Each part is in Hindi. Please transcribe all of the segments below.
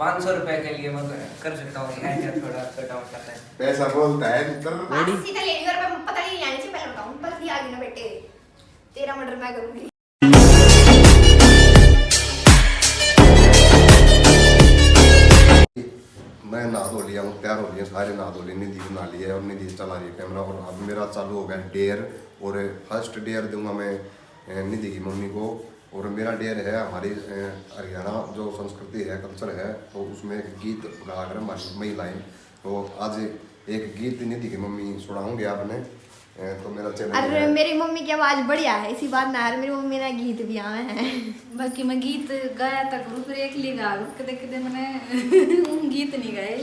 500 रुपए के लिए मैं कर सकता हूँ ऐसा थोड़ा छोटा मोटा है। पैसा बोलता है सीधा लेनी और मैं पता नहीं लेने से पहले बताऊं बस ये आगे ना बेटे तेरा मर्डर मैं करूंगी। मैं नहा धो लिया हूँ, तैयार हो लिया, सारे नहा धो लिए, निधि भी नहा लिया और निधि चला रही है कैमरा। और अब मेरा चालू हो गया डेयर, और फर्स्ट डेयर दूंगा मैं निधि की मम्मी को। और मेरा डेयर है हमारी हरियाणा जो संस्कृति है, कल्चर है, तो उसमें एक गीत गाकर हमारी महिलाएं, तो आज एक गीत निधि की मम्मी सुनाऊंगे आपने। तो मेरा चैनल अरे मेरी मम्मी की आवाज बढ़िया है, इसी बात ना यार मेरी मम्मी ने गीत भी आए हैं। बाकी मैं गीत गाया था करूँ फिर एक लिए गा कदे कदे मैंने गीत नहीं गाए,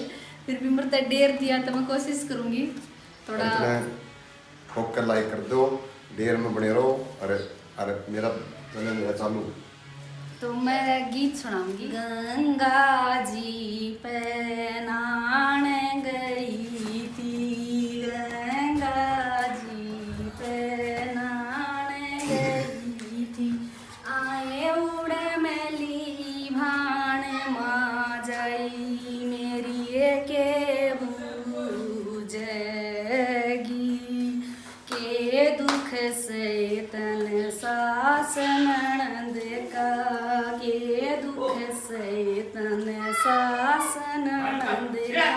फिर भी मेरे डेर दिया तो मैं कोशिश करूंगी थोड़ा। ठोक कर लाइक कर दो, डेयर में बने रहो। अरे अरे मेरा चैनल है चालू। तो मैं गीत सुनाऊंगी। गंगा जी पे नहाने गई थी, गंगा जी पे नहाने गई थी, आए उड़े मैली भाण मा जाई मेरी के बूझेगी, के दुख से तन सास ननद का, के दुख से तन सास ननद का,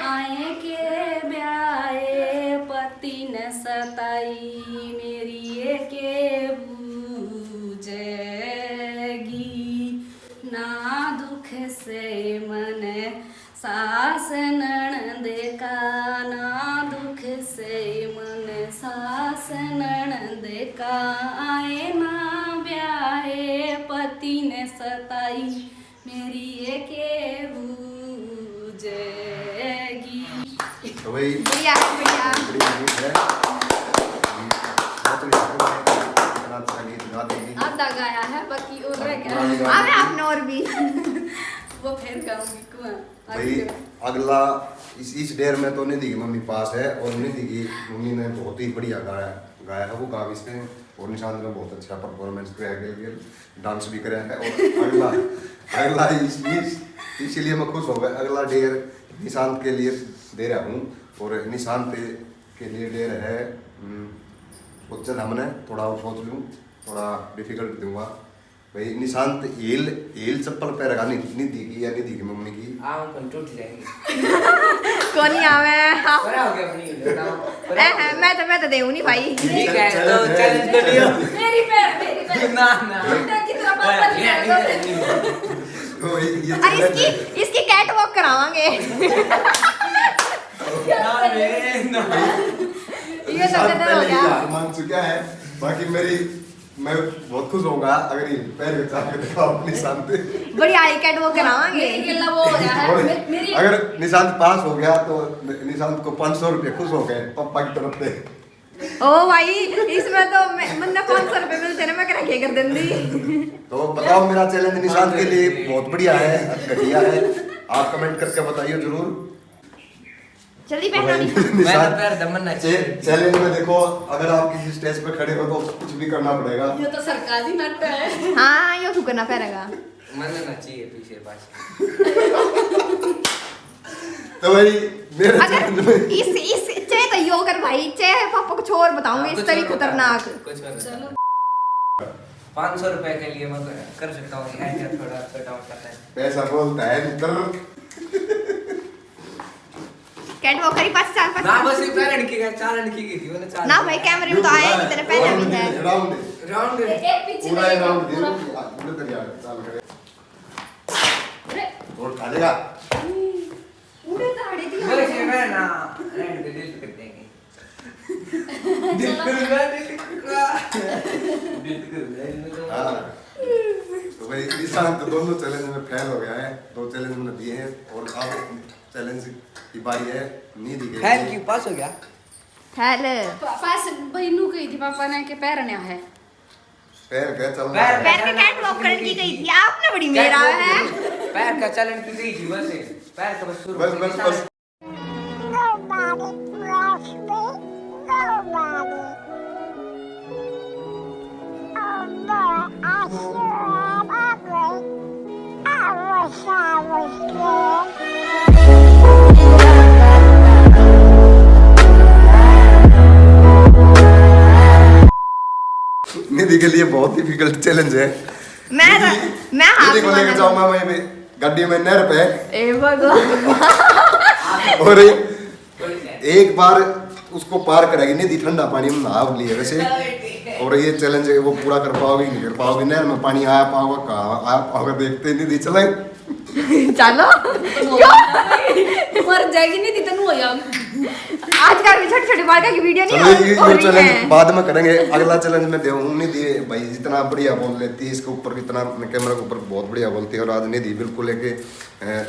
आए के ब्याहे पति न सताई मेरी के बूझेगी, ना दुख से मन सास ननद का, ना दुख से मन सास ननद का, आए ना ब्याहे पति ने सताई मेरी के बूझेगी। तो भाई बढ़िया बढ़िया बड़ी गीत है, इतना अच्छा गीत गा देगी। आधा गाया है बाकी और रह गया, अब आपने और भी वो फिर गाऊंगी कुआं भाई अगला इस डेयर में तो निधि की मम्मी पास है, और निधि की मम्मी ने बहुत ही बढ़िया गाया है वो गाँव इसने। और निशांत ने बहुत अच्छा परफॉर्मेंस किया है, डांस भी कराया है। और अगला इसीलिए मैं खुश हो गया। अगला डेयर निशांत के लिए दे रहा हूँ, और निशांत के लिए डेयर है चल हमने थोड़ा और सोच लूँ, थोड़ा डिफिकल्ट दूंगा भाई। निशांत हील चप्पल पैर निधि की या निधि की मम्मी की? कौन टूट जाएंगे कौन नहीं आवे बड़ा हो गया अपनी बताओ। मैं तो देऊं नहीं भाई। ठीक है तो चैलेंज कर लियो। मेरी पैर ना ना की तरह बात तो ये अरे इसकी कैट वॉक करावांगे। ये तो कदर हो गया। मान चुका है। बाकी मैं बहुत खुश होऊंगा अगर ये पैर बचा के दिखाओ अपनी शांति। बड़ी आई कैट वॉक करावांगे। मेरी वो हो रहा है मेरी अगर निशांत पास हो गया तो निशांत को 500 रुपये खुश हो गए पापा की तरफ से। ओ भाई इसमें तो मैंने 500 रुपए मिलते ना मैं क्या कर देंगी। तो बताओ मेरा चैलेंज निशांत के लिए बहुत बढ़िया है, घटिया है, आप कमेंट करके बताइए जरूर। जल्दी पहना निशांत पैर दमन चैलेंज में देखो, अगर आप किसी स्टेज पे खड़े हो तो कुछ भी करना पड़ेगा। ये तो सरकारी नट है। हाँ यो करना पड़ेगा। मन ना चाहिए पीछे पास। तो भाई मेरे अगर चैलेंज में इस चाहे तो यो कर भाई, चाहे पापा कुछ और बताऊंगी इस तरीके खतरनाक। चलो 500 रुपए के लिए मैं कर सकता हूँ ऐसा थोड़ा छोटा मोटा है। पैसा बोलता है कैट वॉक करी 5 4 ना 5 बस ये पैर अड़की गया, 4 अड़की गई थी मैंने 4। ना भाई कैमरे में तो आया नहीं तेरे पहले भी है। राउंड एक पीछे पूरा एक राउंड पूरा पूरे तैयार चाल करे अरे और डालेगा। उड़े ताड़े दी बस ये मैं ना एंड पे डिलीट कर देंगे। हाँ तो भाई निशांत तो दोनों चैलेंज में फेल हो गया है, 2 चैलेंज मैंने दिए हैं और अब चैलेंज की बारी है निधि के। थैंक यू पास हो गया। हेलो पास बहनू गई थी पापा ने के पैर ने है पैर क्या चल रहा पैर है? पैर पे कैट वॉक करने की गई थी आपने, बड़ी मेरा है। पैर का चैलेंज की गई थी बस पैर का बस शुरू बस Nobody. निधि के लिए बहुत डिफिकल्ट चैलेंज है। मैं हाथ निधि को लेकर मारना जाऊंगा मैं भी गड्डी में नहर पे ए भगवान और एक बार उसको पार करेगी निधि ठंडा पानी में नहा लिए वैसे। और ये चैलेंज है वो पूरा कर पाओगे नहीं कर पाओगे, नहर में पानी आया पाओगे कहाँ आया पाओगे, देखते निधि चले चलो मर जाएगी नहीं तनु हो जाओ। आज का भी छोटी छोटी बात की वीडियो चलो नहीं ये हो रही चैलेंज है। बाद में करेंगे। अगला चैलेंज मैं दूँ निधि भाई जितना बढ़िया बोल लेती है इसके ऊपर इतना कैमरा के ऊपर बहुत बढ़िया बोलती है। और आज निधि बिल्कुल एक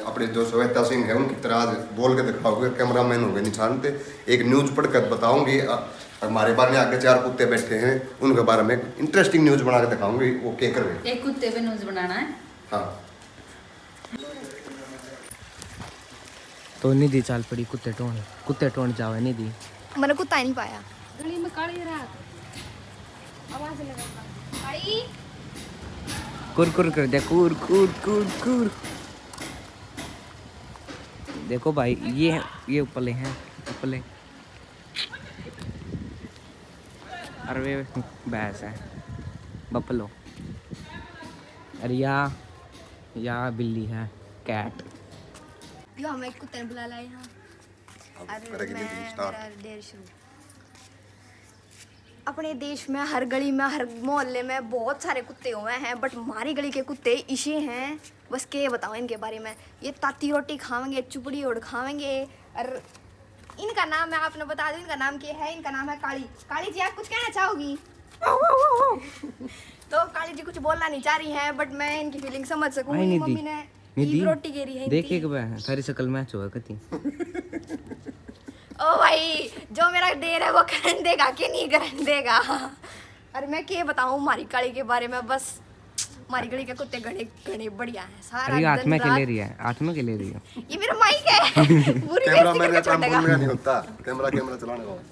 अपने जो श्वेता सिंह है उनकी तरह आज बोल के दिखाओगे, कैमरा मैन हो गए निशान पे। एक न्यूज पढ़कर बताऊंगी हमारे बारे में, आगे 4 कुत्ते बैठे हैं उनके बारे में इंटरेस्टिंग न्यूज बना के दिखाऊंगी वो क्या कर रहे। एक कुत्ते पे न्यूज बनाना है। हाँ तो निधि चाल पड़ी कुत्ते टोन जावे निधि। मैंने कुत्ता नहीं पाया। गली में काली रात आवाज लगा काली कुर कर दे कुर। देखो भाई ये उपले हैं उपले। अरे वे भैंस है बफलो। अरे या बिल्ली है कैट। यो हमें एक कुत्ते ने बुला लाया यहाँ। अब करेगी निधि स्टार्ट। मेरा देर शुरू। अपने देश में हर गली में हर मोहल्ले में बहुत सारे कुत्ते हुए हैं, बट हमारी गली के कुत्ते इसे हैं। बस क्या बताओ इनके बारे में। ये ताती रोटी खावेंगे, चुपड़ी ओढ़ खावेंगे। और इनका नाम मैं आपने बता दूं, इनका नाम क्या है। इनका नाम है काली। काली जी आप कुछ कहना चाहोगी? तो काली जी कुछ बोलना नहीं चाह रही हैं, बट मैं इनकी फीलिंग समझ सकूंगी। निधि, मम्मी ने निधि, ईद रोटी गेरी है देख इनकी। एक बार थारी शकल मैच होगा कती। ओ भाई जो मेरा देर है वो करन देगा कि नहीं करन देगा। अरे मैं क्या बताऊं हमारी काली के बारे में। बस हमारी गली के कुत्ते घने घने बढ़िया है। सारा अरे हाथ दिन में के ले रात- रही है, हाथ में के ले रही है। ये मेरा माइक है। पूरी कैमरा बेइज्जती मैन करके का काम छोड़ेगा। बोलने का नहीं होता, कैमरा चलाने वाला।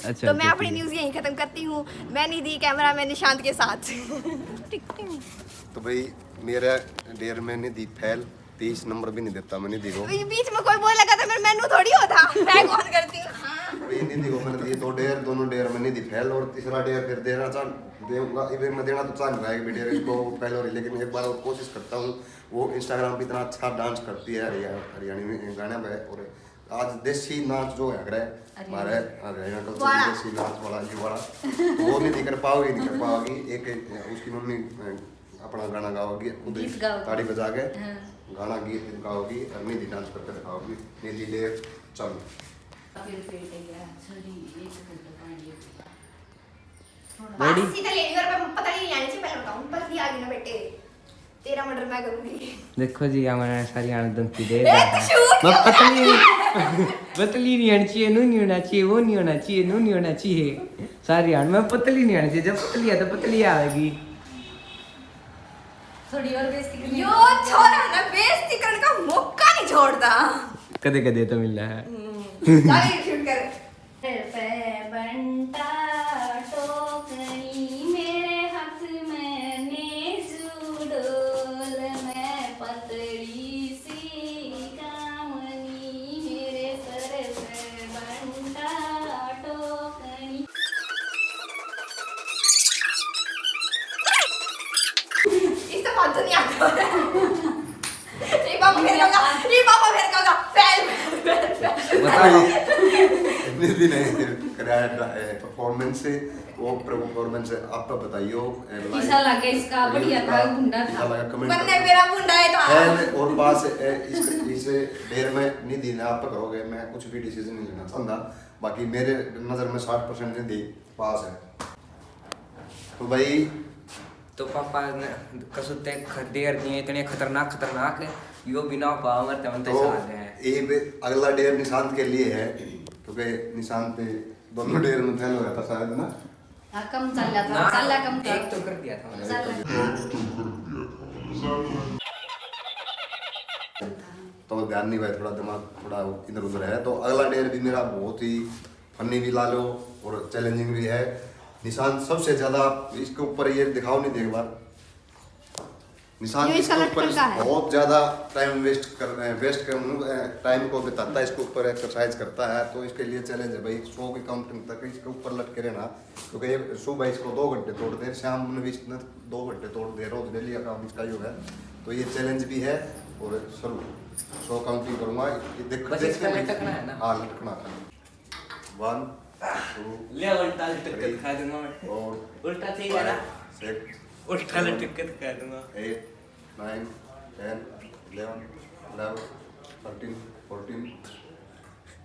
अच्छा तो मैं अपनी न्यूज़ यहीं खत्म करती हूँ। मैं निधि कैमरा मैन निशांत के साथ। तो भाई मेरा डेयर में निधि फैल 23 नंबर भी नहीं देता मैं निधि को। ये बीच में कोई बोल लगा था मेरे मेनू थोड़ी होता। मैं कौन करती हूँ। भाई निधि को मैंने दिए 2 डेयर, दोनों डेयर में निधि फैल और तीसरा डेयर फिर देऊंगा। इधर मैं देना तो चाहूंगा एक भी डेयर इसको फैल हो रही, लेकिन एक बार और कोशिश करता हूँ। वो इंस्टाग्राम पे इतना अच्छा डांस करती है हरियाणी में गाना पे। और आज देसी नाच जो है हमारे हरियाणा का देसी नाच वाला ये वाला वो नहीं कर पाओगी। एक उसकी मम्मी अपना गाना गाओगी खुद ही ताड़ी बजा के गाना गीत गाओगी और निधि डांस करके दिखाओगी। निधि ले चल रेडी? सीधा लेडी और मैं पता नहीं आने से पहले बताऊं बस ये आगे ना बेटे तेरा मर्डर मैं करूंगी। देखो जी हमारा सारी आनंद की दे ए तू शूट मैं पतली नहीं होनी चाहिए, नू नहीं होना चाहिए, वो नहीं होना चाहिए, नू नहीं होना चाहिए। सारी आन में पतली नहीं होनी चाहिए। जब पतली है तो पतली आएगी। थोड़ी और बेइज्जती करनी यो छोरा ना बेइज्जती करने का मौका नहीं छोड़ता। कदे कदे तो मिल रहा है। चल शूट कर। पे बंटा टोकरी मेरे हाथ में नेज़ुडोल मैं पतली सी कामनी मेरे सर पे बंटा टोकरी। इससे बात नहीं आता। ये पापा फिर कहोगा फैल। बताओ निधि ने कराया परफॉर्मेंस से वो परफॉर्मेंस आप बताइयो। ऐसा लगे इसका बढ़िया था गुंडा था। बनने मेरा मुंडा है तो फैल और पास इस डेर में निधि ने आप करोगे। मैं कुछ भी डिसीजन नहीं लेना चाहता, बाकी मेरे नज़र में 60% निधि पास है। तो भाई तो पापा ने कसुते देर नहीं इतने खतरनाक यो बिना पावर मरते मनते तो साथ हैं। ये अगला डेर निशांत के लिए है क्योंकि निशांत पे दोनों डेर में फैल हो गया था शायद ना। हाँ, कम चल जाता चला कम था। एक तो कर दिया था मैंने। तो ध्यान नहीं भाई, थोड़ा दिमाग थोड़ा इधर उधर है। तो अगला डेयर भी मेरा बहुत ही फनी भी ला लो और चैलेंजिंग भी है। निशांत सबसे ज्यादा इसके ऊपर ये दिखाओ नहीं, एक बार निशान ये इसका इसके ऊपर लटकन का है। बहुत ज्यादा टाइम टाइम को बिताता है, इसके ऊपर एक्सरसाइज करता है, तो इसके लिए चैलेंज है भाई 100 की काउंटिंग तक इसके ऊपर लटके रहना, क्योंकि ये सुबह इसको 2 घंटे तोड़ दे, शाम में भी इसने 2 घंटे तोड़ दे, रोज डेली का काम इसका ही होगा, तो ये चैलेंज भी है। और चलो 100 काउंटिंग करूंगा, बस इसका लटकना है ना? हाँ लटकना है। 1 2 ले उल्टा लटक के दिखा दूंगा मैं। और उल्टा ठीक है ना? 6 उल्टा लटक के दिखा दूंगा। 8 9 10 11 12 13 14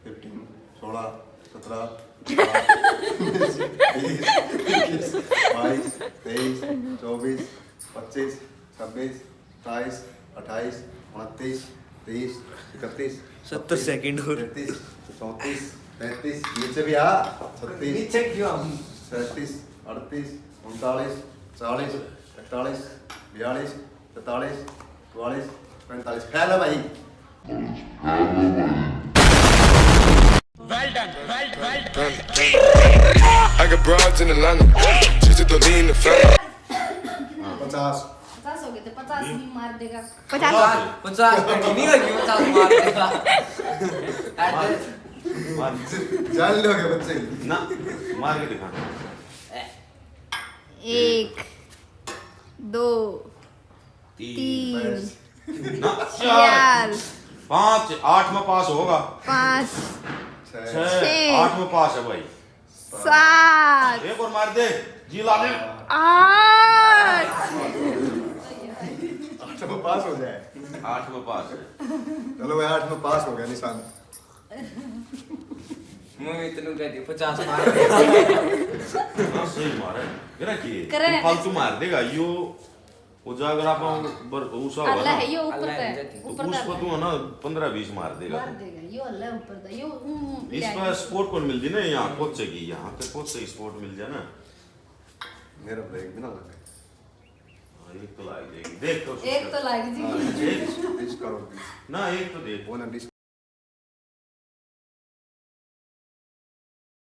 15 16 17 18 19 20 22 23 24 25 26 27 28 29 30 31 70 सेकंड और 33 34 35 नीचे भी आ 36 नीचे क्यों हम? 37 38 39 40 41 42 43 44 45 ख्याल है भाई। I got broads in Atlanta. Just to lean the family. 50 50 हो गए थे, 50 भी मार देगा। 50 50 नहीं होगी, 50 मार देगा। जान लोगे बच्चे ना मार के दिखा 1 2 3 ना 4 5 8 में पास होगा 5 6 छः। 8 में पास है भाई 7 एक और मार दे जी ला ले 8 8 में पास हो जाए। 8 में पास है चलो भाई 8 में पास हो गया निशान। मम्मी तेनू कहती 50 मार दे। हाँ, सही मार है मेरा की करे। फालतू मार देगा यो वो जागर आप उसा होगा अल्लाह ना है, ये ऊपर अल्लाह का है, है, जाती। तो ऊपर उस का पर तू है ना 15-20 मार देगा मार देगा, ये अल्लाह ऊपर का, ये इस पर स्पोर्ट पर मिल जाए ना यहाँ कोच से की यहाँ पे कोच से स्पोर्ट मिल जाए ना मेरा ब्रेक भी ना लगा। हाँ, एक तो लाग जाएगी देख तो एक तो लाग जी। हाँ, एक डिश करो ना एक तो देख वो ना डिश